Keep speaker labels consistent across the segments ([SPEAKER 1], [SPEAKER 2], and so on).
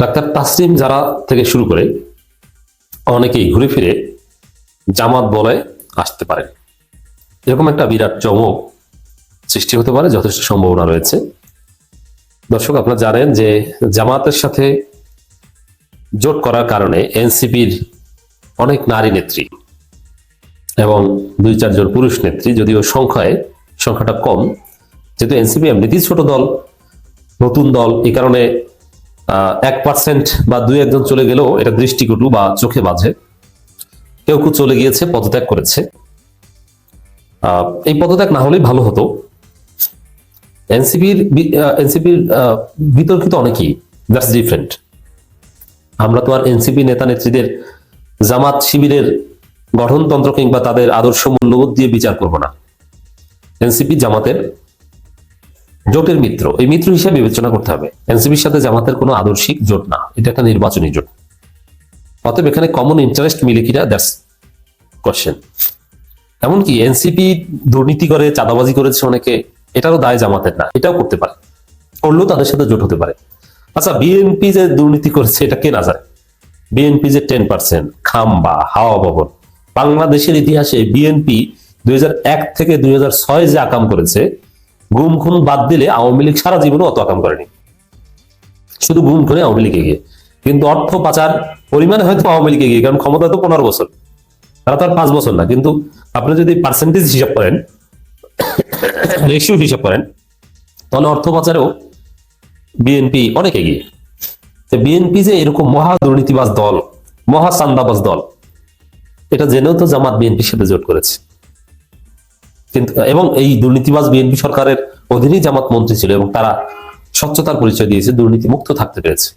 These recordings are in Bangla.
[SPEAKER 1] ডাক্তার তাসলিম যারা থেকে শুরু করে অনেকেই ঘুরে ফিরে জামাত বলয়ে আসতে পারে, এরকম একটা বিরাট চমক সৃষ্টি হতে পারে, যথেষ্ট সম্ভাবনা রয়েছে। দর্শক, আপনারা জানেন যে জামাতের সাথে জোট করার কারণে এনসিপির অনেক নারী নেত্রী এবং 2-4 জন পুরুষ নেত্রী, যদিও সংখ্যাটা কম, যেহেতু এনসিপি এমনিতেই ছোট দল, নতুন দল, এই কারণে 1% বা 2-1 জন চলে গেলেও এটা দৃষ্টিকটু বা চোখে বাজে। কেউ কেউ চলে গিয়েছে, পদত্যাগ করেছে। এই পদত্যাগ না হলেই ভালো হতো। এনসিপির বিতর্কিত অনেকেই, দ্যাটস ডিফারেন্ট। আমরা তো আর এনসিপি নেতা নেত্রীদের জামাত শিবিরের গঠনতন্ত্র কিংবা তাদের আদর্শ মূল্যবোধ দিয়ে বিচার করব না। এনসিপি জামাতের জোটের মিত্র, এই মিত্র হিসেবে বিবেচনা করতে হবে। এনসিপির সাথে জামাতের কোনো আদর্শিক জোট না, এটা একটা নির্বাচনী জোট। অতএব এখানে কমন ইন্টারেস্ট মিলে কিনা, দ্যাটস কোশ্চেন। এমনকি এনসিপি দুর্নীতি করে, চাঁদাবাজি করেছে অনেকে, এটারও দায় জামাতের না, এটাও করতে পারে, করলেও তাদের সাথে জোট হতে পারে। আচ্ছা, বিএনপি যে দুর্নীতি করেছে এটা কে না জানে? বিএনপি যে 10% খাম্বা, হাওয়া ভবন, বাংলাদেশের ইতিহাসে বিএনপি 2001 থেকে 2006 যে আকাম করেছে, গুম খুন বাদ দিলে আওয়ামী লীগ সারা জীবনে অত আকাম করেনি। শুধু গুম খুনে আওয়ামী লীগ এগিয়ে, কিন্তু অর্থ পাচার পরিমাণে হয়তো আওয়ামী লীগ এগিয়ে, কারণ ক্ষমতা তো 15 বছর, তারা তো আর 5 বছর না। কিন্তু আপনি যদি পার্সেন্টেজ হিসাব করেন, রেশিও হিসাব করেন, তাহলে অর্থ পাচারেও বিএনপি অনেক এগিয়ে। বিএনপি যে এরকম মহা দুর্নীতিবাজ দল, মহা চান্দাবাজ দল, এটা জেনেও তো জামাত বিএনপির সাথে জোট করেছে। কিন্তু এবং এই দুর্নীতিবাজ বিএনপি সরকারের অধীনেই জামাত মন্ত্রী ছিল এবং তারা স্বচ্ছতার পরিচয় দিয়েছে, দুর্নীতি মুক্ত থাকতে পেরেছে।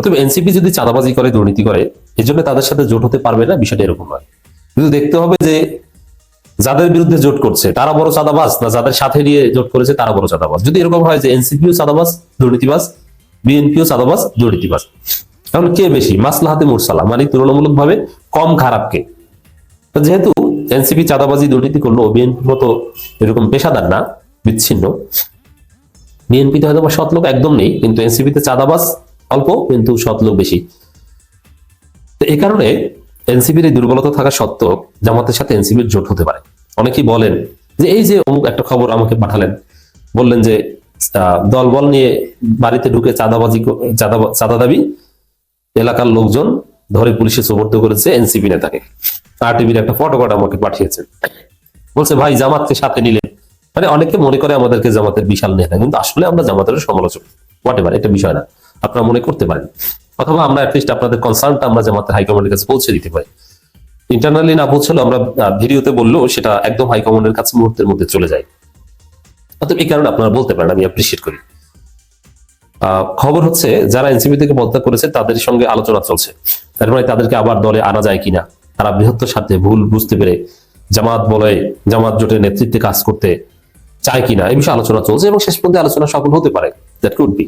[SPEAKER 1] তবে এনসিপি যদি চাঁদাবাজি করে, দুর্নীতি করে, এই জন্য তাদের সাথে জোট হতে পারবে না, বিষয়টা এরকম নয়। কিন্তু দেখতে হবে যে যাদের বিরুদ্ধে জোট করছে তারা বড় চাঁদাবাজ, না যাদের সাথে নিয়ে জোট করেছে তারা বড় চাঁদাবাজ। যদি এরকম হয় যে এনসিপিও চাঁদাবাজ দুর্নীতিবাজ, বিএনপিও চাঁদাবাজ দুর্নীতিবাজ, এখন কে বেশি মাসলাহাতে মুরসালা, মানে তুলনামূলকভাবে কম খারাপ কে? যেহেতু এনসিপি চাঁদাবাজি দুর্নীতি করলো, বিএনপি মতো এরকম পেশাদার না, বিচ্ছিন্ন, বিএনপিতে হয়তো সৎ লোক একদম নেই, কিন্তু এনসিপিতে চাঁদাবাজ অল্প কিন্তু সৎ লোক বেশি। তো এই কারণে এনসিপির এই দুর্বলতা থাকা সত্ত্বেও জামাতের সাথে এনসিপির জোট হতে পারে। অনেকেই বলেন যে এই যে অমুক একটা খবর আমাকে পাঠালেন, বললেন যে দলবল নিয়ে বাড়িতে ঢুকে চাঁদা দাবি, এলাকার লোকজন ধরে পুলিশে সোপর্দ করেছে এনসিপি নেতাকে। RTVর একটা ফটোকট আমাকে পাঠিয়েছেন, বলছে ভাই জামাতকে সাথে নিলে, মানে অনেকে মনে করে আমাদেরকে জামাতের বিশাল নেতা, কিন্তু আসলে আমরা জামাতের সমালোচক, হোয়াটএভার, এটা বিষয় না, আপনারা মনে করতে পারেন। অথবা আমরা অ্যাটলিস্ট আপনাদের কনসার্নটা আমরা জামাতের হাইকমান্ডের কাছে পৌঁছে দিতে পারি। ইন্টারনালি না পৌঁছলেও আমরা ভিডিওতে বললেও সেটা একদম হাইকমান্ডের কাছে মুহূর্তের মধ্যে চলে যায়। অতএব এই কারণে আপনারা বলতে পারেন, আমি অ্যাপ্রিসিয়েট করি। খবর হচ্ছে যারা এনসিপি থেকে পদত্যাগ করেছে তাদের সঙ্গে আলোচনা চলছে, তার মানে তাদেরকে আবার দলে আনা যায় কিনা, তারা বৃহত্তর স্বার্থে ভুল বুঝতে পেরে জামাত বলয়ে, জামাত জোটের নেতৃত্বে কাজ করতে চায় কিনা, এই বিষয়ে আলোচনা চলছে এবং শেষ পর্যন্ত আলোচনা সফল হতে পারে। That could be.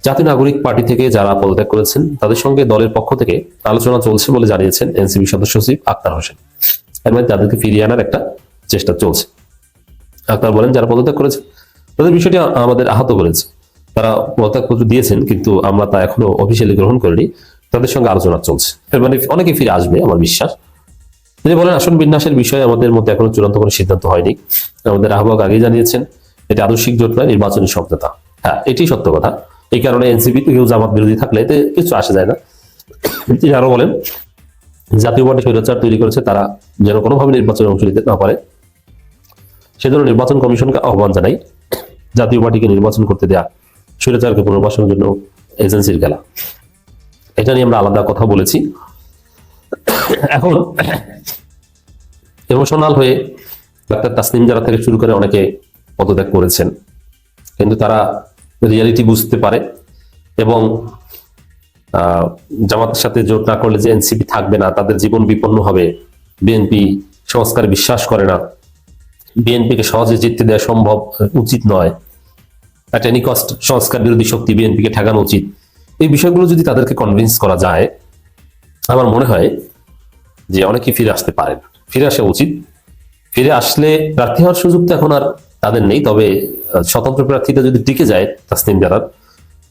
[SPEAKER 1] জাতীয় নাগরিক পার্টি থেকে যারা পদত্যাগ করেছেন তাদের সঙ্গে দলের পক্ষ থেকে আলোচনা চলছে বলে জানিয়েছেন এনসিপি সদস্য সচিব আক্তার হোসেন। এর মানে তাদেরকে ফিরিয়ে আনার একটা চেষ্টা চলছে। আক্তার বলেন, যারা পদত্যাগ করেছে তাদের বিষয়টি আমাদের আহত করেছে, তারা পদত্যাগপত্র দিয়েছেন কিন্তু আমরা তা এখনো অফিসিয়ালি গ্রহণ করিনি, তাদের সঙ্গে আলোচনা চলছে। এর মানে অনেকে ফিরে আসবে আমার বিশ্বাস। তিনি বলেন, আসন বিন্যাসের বিষয়ে আমাদের মধ্যে এখনো চূড়ান্ত কোনো সিদ্ধান্ত হয়নি, আমাদের আহ্বায়ক আগেই জানিয়েছেন এটা আদর্শিক জোট নয়, নির্বাচনী সমঝোতা। হ্যাঁ, এটি সত্য কথা। এই কারণে এনসিপি কেউ জামাত বিরোধী থাকলে এতে কিছু আসে যায় না। তিনি আরো বলেন, জাতীয় পার্টি স্বৈরাচার তৈরি করেছে, তারা যেন কোনোভাবে নির্বাচনে অংশ নিতে না পারে সেজন্য নির্বাচন কমিশনকে আহ্বান জানাই। জাতীয় পার্টিকে নির্বাচন করতে দেয়া স্বৈরাচারকে পুনর্বাসনের জন্য এজেন্সির খেলা। এটা নিয়ে আমরা আলাদা কথা বলেছি। এখন ইমোশনাল হয়ে ডাক্তার তাসনিম যারা থেকে শুরু করে অনেকে পদত্যাগ করেছেন, কিন্তু তারা রিয়ালিটি বুঝতে পারে এবং জামাতের সাথে জোট না করলে যে এনসিপি থাকবে না, তাদের জীবন বিপন্ন হবে, বিএনপি সংস্কারে বিশ্বাস করে না, বিএনপিকে সহজে জিততে দেওয়া সম্ভব উচিত নয়, অ্যাট এনি কস্ট সংস্কার বিরোধী শক্তি বিএনপিকে ঠেকানো উচিত, এই বিষয়গুলো যদি তাদেরকে কনভিন্স করা যায়, আমার মনে হয় যে অনেকেই ফিরে আসতে পারেন, ফিরে আসা উচিত। ফিরে আসলে প্রার্থী হওয়ার সুযোগ তো এখন আর তাদের নেই, তবে স্বতন্ত্র প্রার্থীটা যদি টিকে যায় তাসনিম জারার,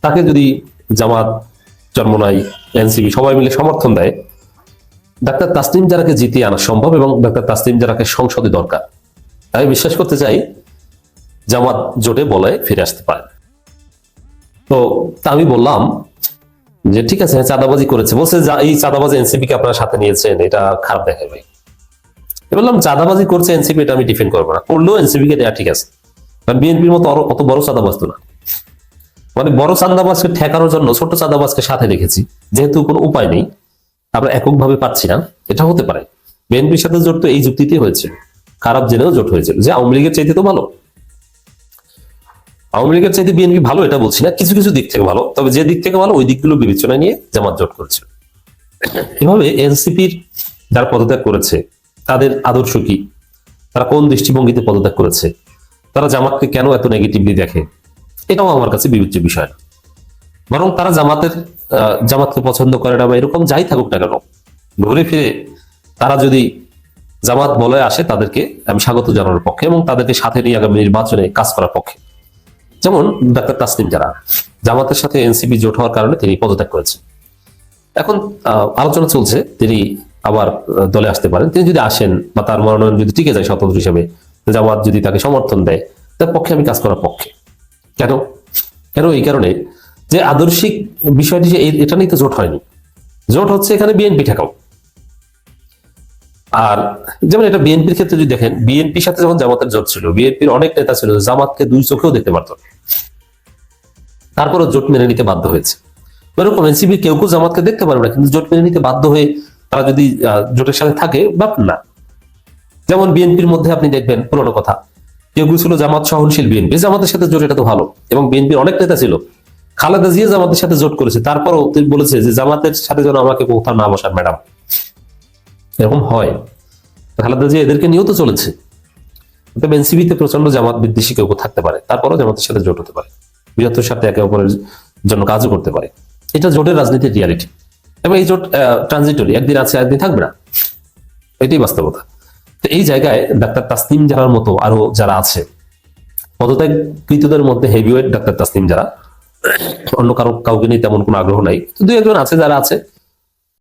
[SPEAKER 1] তাকে যদি জামাত, চরমোনাই, এনসিপি সবাই মিলে সমর্থন দেয়, ডাক্তার তাসনিম জারাকে জিতিয়ে আনা সম্ভব এবং ডাক্তার তাসনিম জারাকে সংসদে দরকার। আমি বিশ্বাস করতে চাই জামাত জোটে বলে ফিরে আসতে পারে। তো তা আমি বললাম যে ঠিক আছে, চাঁদাবাজি করেছে, বলছে এই চাঁদাবাজি এনসিপি কে আপনারা সাথে নিয়েছেন, এটা খারাপ দেখায় ভাই। বললাম চাঁদাবাজি করছে এনসিপি, এটা আমি ডিফেন্ড করবো না, করলেও এনসিপি কে দেওয়া ঠিক আছে, কারণ বিএনপির মতো অত বড় চাঁদাবাজ তো না। মানে বড় চাঁদাবাজকে ঠেকানোর জন্য ছোট চাঁদাবাজকে সাথে রেখেছি, যেহেতু কোনো উপায় নেই, আমরা এককভাবে পাচ্ছি না, এটা হতে পারে। বিএনপির সাথে জোট তো এই যুক্তিতে হয়েছিল, খারাপ জেনেও জোট হয়েছিল, যে আওয়ামী লীগের চাইতে তো ভালো। আওয়ামী লীগের চাইতে বিএনপি ভালো এটা বলছি না, কিছু কিছু দিক থেকে ভালো, তবে যে দিক থেকে ভালো ওই দিকগুলো বিবেচনায় নিয়ে জামাত জোট করেছিল। এভাবে এনসিপির যারা পদত্যাগ করেছে তাদের আদর্শ কি, তারা কোন দৃষ্টিভঙ্গিতে পদত্যাগ করেছে, তারা জামাতকে কেন এত নেগেটিভলি দেখে, এটাও আমার কাছে বিবেচ্য বিষয় না। বরং তারা জামাতকে পছন্দ করে না বা এরকম যাই থাকুক না কেন, ঘুরে ফিরে তারা যদি জামাত বলে আসে তাদেরকে আমি স্বাগত জানানোর পক্ষে এবং তাদেরকে সাথে নিয়ে আগামী নির্বাচনে কাজ করার পক্ষে। যেমন ডাক্তার তাসনিম জারা জামাতের সাথে এনসিপি জোট হওয়ার কারণে তিনি পদত্যাগ করেছেন। এখন আলোচনা চলছে তিনি আবার দলে আসতে পারেন। তিনি যদি আসেন বা তার মনোনয়ন যদি টিকে যায় স্বতন্ত্র হিসেবে, জামাত যদি তাকে সমর্থন দেয়, তার পক্ষে আমি কাজ করার পক্ষে। কেন কেন এই কারণে যে আদর্শিক বিষয়টি যে এটা নিয়ে তো জোট হয়নি, জোট হচ্ছে এখানে বিএনপি ঠেকাও। আর যেমন এটা বিএনপির ক্ষেত্রে যদি দেখেন, বিএনপির সাথে যখন জামাতের জোট ছিল, বিএনপির অনেক নেতা ছিল জামাতকে দুই চোখেও দেখতে পারত, তারপরও জোট মেনে নিতে বাধ্য হয়েছে। এরকম এনসিপি কেউ কেউ জামাতকে দেখতে পারবে না, কিন্তু জোট মেনে নিতে বাধ্য হয়ে তারা যদি জোটের সাথে থাকে ব্যাপার না। যেমন বিএনপির মধ্যে আপনি দেখবেন পুরোনো কথা, কেউ কেউ ছিল জামাত সহনশীল, বিএনপি জামাতের সাথে জোট, এটা তো ভালো। এবং বিএনপির অনেক নেতা ছিল, খালেদা জিয়া জামাতের সাথে জোট করেছে, তারপরও তিনি বলেছে যে জামাতের সাথে যেন আমাকে কোথাও না বসার ম্যাডাম। এরকম হয়, খালেদা জিয়া এদেরকে নিয়েও তো চলেছে। তবে এনসিপিতে প্রচন্ড জামাত বিদ্বেষী কেউ থাকতে পারে, তারপরও জামাতের সাথে জোট হতে পারে, বৃহত্তর সাথে একে অপরের জন্য কাজও করতে পারে। এটা জোটের রাজনীতির রিয়ালিটি। এবং এই জোট ট্রানজিটরি, একদিন আছে একদিন থাকবে না, এটাই বাস্তবতা। তো এই জায়গায় ডাক্তার তাসনিম জারার মতো আরো যারা আছে পদত্যাগকৃতদের মধ্যে হেভিওয়েট ডাক্তার তাসনিম জারা, অন্য কাউকে নিয়ে তেমন কোনো আগ্রহ নাই, দুই একজন আছে যারা আছে